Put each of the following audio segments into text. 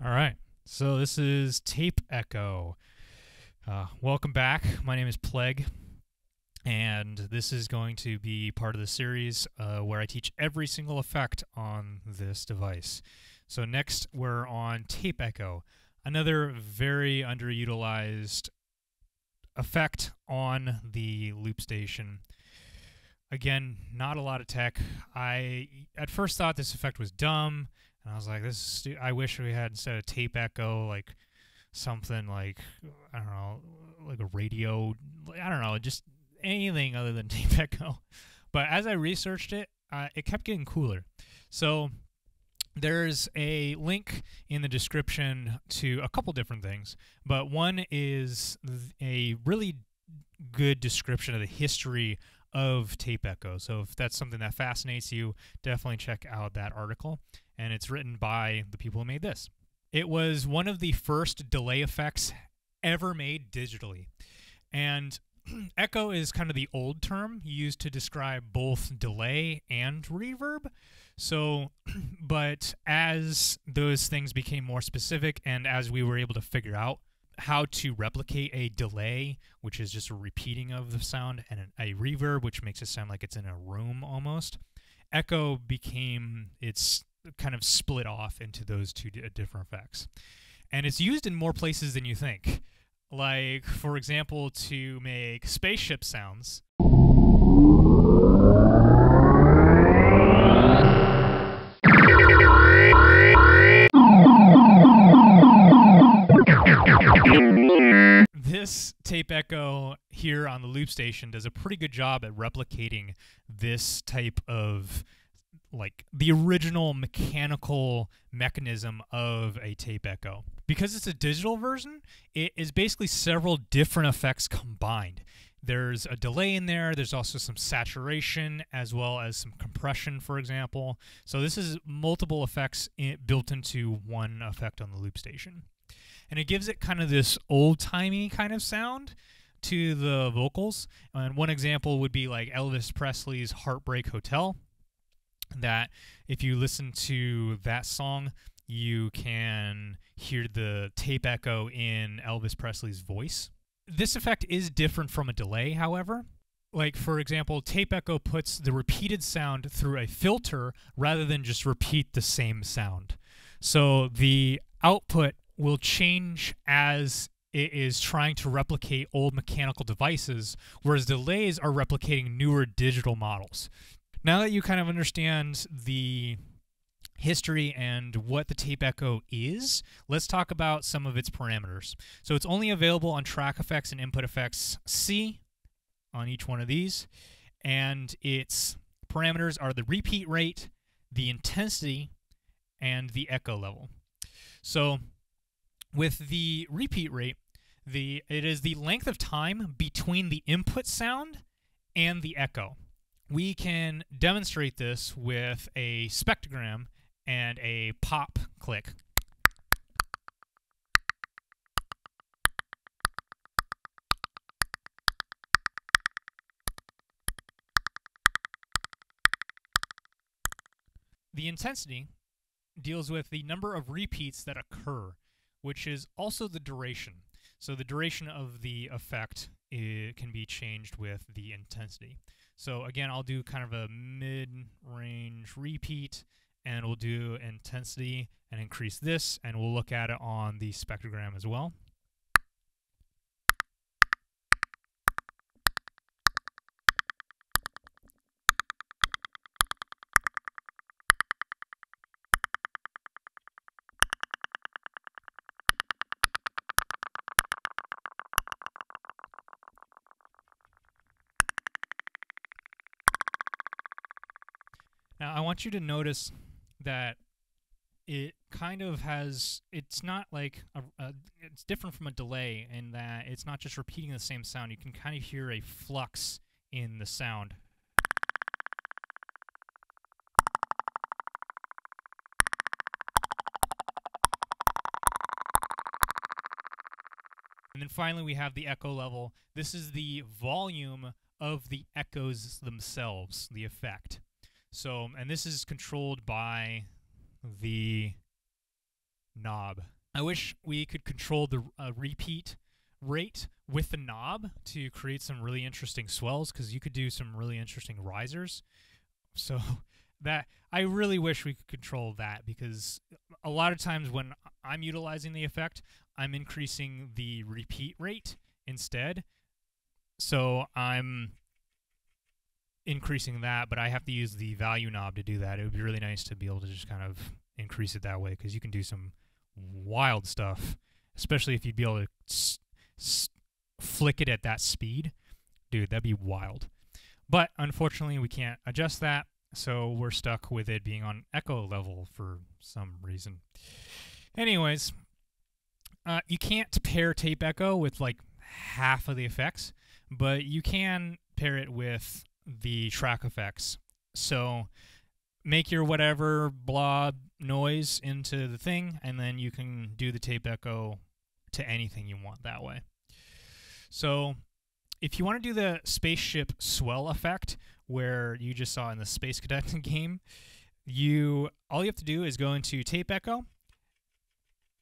All right, so this is Tape Echo. Welcome back. My name is Plague, and this is going to be part of the series where I teach every single effect on this device. So next, we're on Tape Echo, another very underutilized effect on the loop station. Again, not a lot of tech. I at first thought this effect was dumb. And I was like, "This is I wish we had, instead of tape echo, like something like, I don't know, like a radio. I don't know, just anything other than tape echo." But as I researched it, it kept getting cooler. So there's a link in the description to a couple different things. But one is a really good description of the history of tape echo. So if that's something that fascinates you, definitely check out that article. And it's written by the people who made this. It was one of the first delay effects ever made digitally. And echo is kind of the old term used to describe both delay and reverb. So, but as those things became more specific and as we were able to figure out how to replicate a delay, which is just a repeating of the sound, and a reverb, which makes it sound like it's in a room almost, echo became its kind of split off into those two different effects. And it's used in more places than you think. Like, for example, to make spaceship sounds. This tape echo here on the loop station does a pretty good job at replicating this type of, like, the original mechanical mechanism of a tape echo. Because it's a digital version, it is basically several different effects combined. There's a delay in there, there's also some saturation, as well as some compression, for example. So this is multiple effects built into one effect on the loop station. And it gives it kind of this old-timey kind of sound to the vocals. And one example would be like Elvis Presley's Heartbreak Hotel, that if you listen to that song, you can hear the tape echo in Elvis Presley's voice. This effect is different from a delay, however. Like, for example, tape echo puts the repeated sound through a filter rather than just repeat the same sound. So the output will change as it is trying to replicate old mechanical devices, whereas delays are replicating newer digital models. Now that you kind of understand the history and what the tape echo is, let's talk about some of its parameters. So it's only available on track effects and input effects C on each one of these, and its parameters are the repeat rate, the intensity, and the echo level. So with the repeat rate, it is the length of time between the input sound and the echo. We can demonstrate this with a spectrogram and a pop click. The intensity deals with the number of repeats that occur, which is also the duration. So the duration of the effect can be changed with the intensity. So again, I'll do kind of a mid-range repeat, and we'll do intensity and increase this, and we'll look at it on the spectrogram as well. Now, I want you to notice that it kind of has, it's not like, it's different from a delay in that it's not just repeating the same sound. You can kind of hear a flux in the sound. And then finally, we have the echo level. This is the volume of the echoes themselves, the effect. So, and this is controlled by the knob. I wish we could control the repeat rate with the knob to create some really interesting swells, because you could do some really interesting risers. So that I really wish we could control that, because a lot of times when I'm utilizing the effect, I'm increasing the repeat rate instead. So I'm increasing that, but I have to use the value knob to do that. It would be really nice to be able to just kind of increase it that way, because you can do some wild stuff, especially if you'd be able to flick it at that speed. Dude, that'd be wild. But unfortunately, we can't adjust that, so we're stuck with it being on echo level for some reason. Anyways, you can't pair tape echo with like half of the effects, but you can pair it with the track effects. So make your whatever blah noise into the thing, and then you can do the tape echo to anything you want that way. So if you want to do the spaceship swell effect, where you just saw in the Space Cadet game, all you have to do is go into tape echo,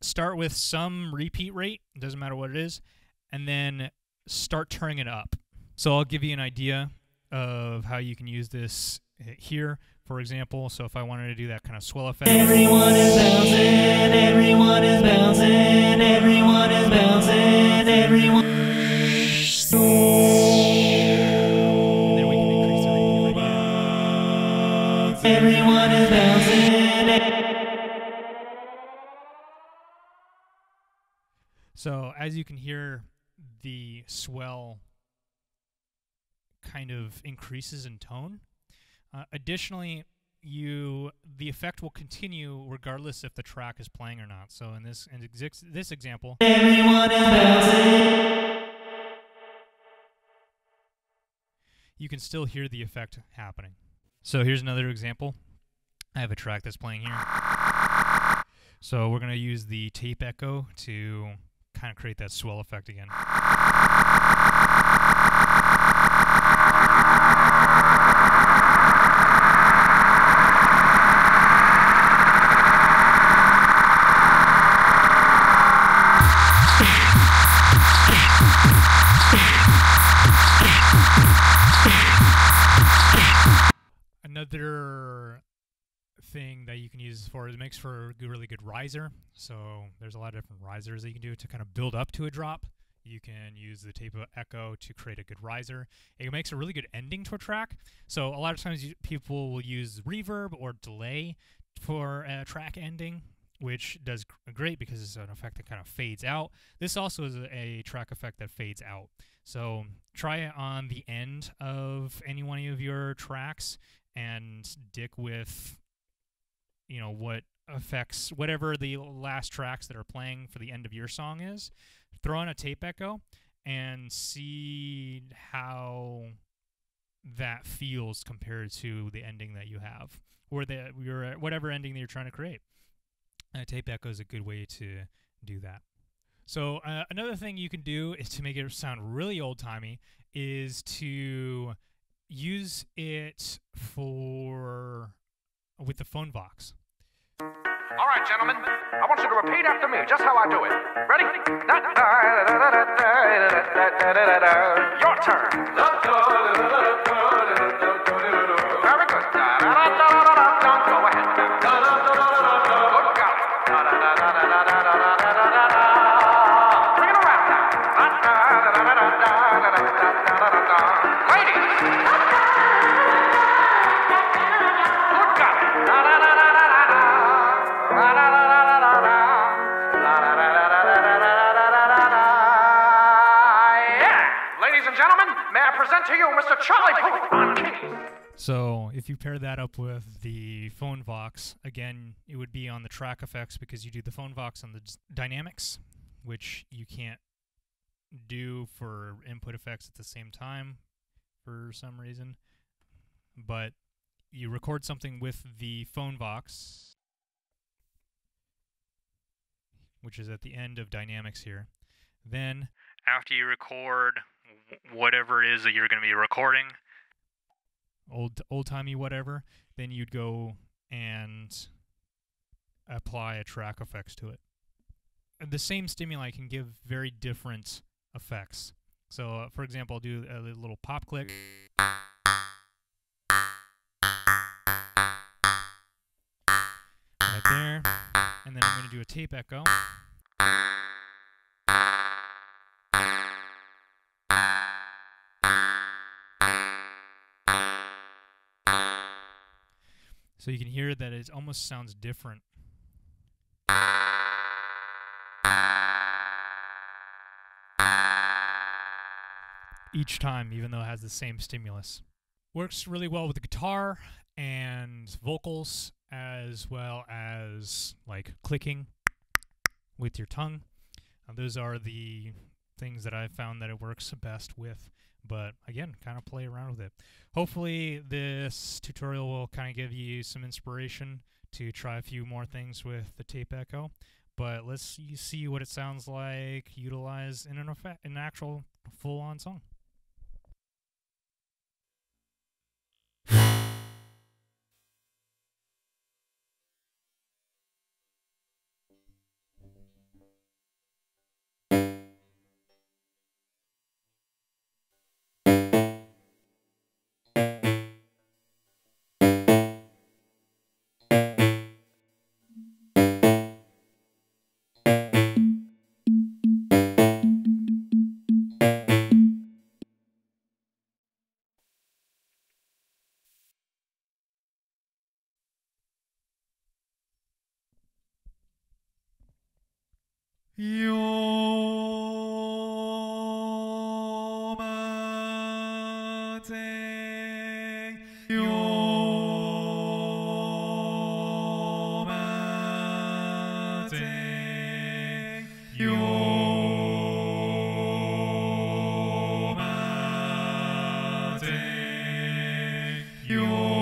start with some repeat rate, doesn't matter what it is, and then start turning it up. So I'll give you an idea of how you can use this here, for example. So if I wanted to do that kind of swell effect. Everyone is bouncing, everyone is bouncing, everyone is bouncing, everyone. And then we can increase the repeat rate. Everyone is bouncing. So as you can hear, the swell kind of increases in tone. Additionally, the effect will continue regardless if the track is playing or not. So in this example, Everyone is bouncing. you can still hear the effect happening. So here's another example. I have a track that's playing here. So we're going to use the tape echo to kind of create that swell effect again. Another thing that you can use for it makes for a really good riser. So there's a lot of different risers that you can do to kind of build up to a drop. You can use the tape echo to create a good riser. It makes a really good ending to a track. So a lot of times people will use reverb or delay for a track ending, which does great because it's an effect that kind of fades out. This also is a track effect that fades out. So try it on the end of any one of your tracks and dick with, you know, what effects, whatever the last tracks that are playing for the end of your song is. Throw on a tape echo and see how that feels compared to the ending that you have, or whatever ending that you're trying to create. Tape echo is a good way to do that. So another thing you can do is to make it sound really old-timey is to use it with the phone box. All right, gentlemen, I want you to repeat after me just how I do it. Ready? Your turn. Very good. Go ahead. Good golly. Bring it around now. Ladies. Good golly. Ladies and gentlemen, may I present to you Mr. Charlie Puth on keys. So if you pair that up with the phone vox, again, it would be on the track effects because you do the phone vox on the dynamics, which you can't do for input effects at the same time for some reason. But you record something with the phone vox, which is at the end of dynamics here. Then after you record whatever it is that you're going to be recording, old-timey whatever, then you'd go and apply a track effects to it. The same stimuli can give very different effects. So, for example, I'll do a little pop click. Right there. And then I'm going to do a tape echo. So you can hear that it almost sounds different. Each time, even though it has the same stimulus. Works really well with the guitar and vocals, as well as like clicking with your tongue. Those are the things that I've found that it works best with. But again, kind of play around with it. Hopefully this tutorial will kind of give you some inspiration to try a few more things with the tape echo. But let's see what it sounds like utilized in an actual full-on song. You're melting, you're melting, you're melting, you're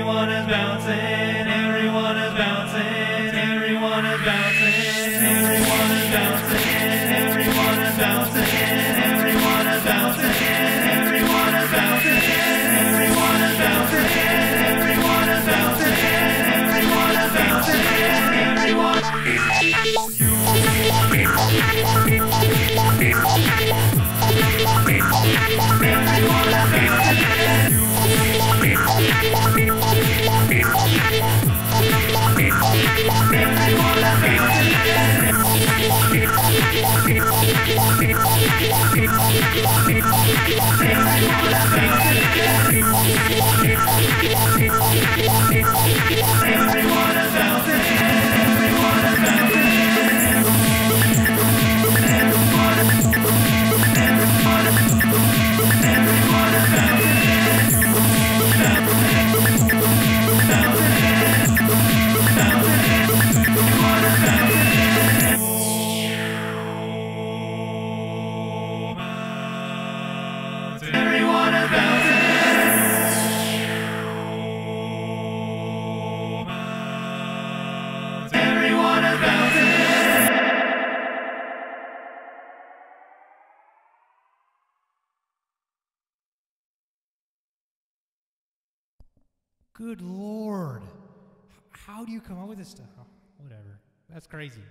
Everyone is bouncing, everyone is bouncing, everyone is bouncing, everyone is bouncing, everyone is bouncing, everyone is bouncing, everyone is bouncing. Everyone Good Lord. How do you come up with this stuff? Oh, whatever. That's crazy.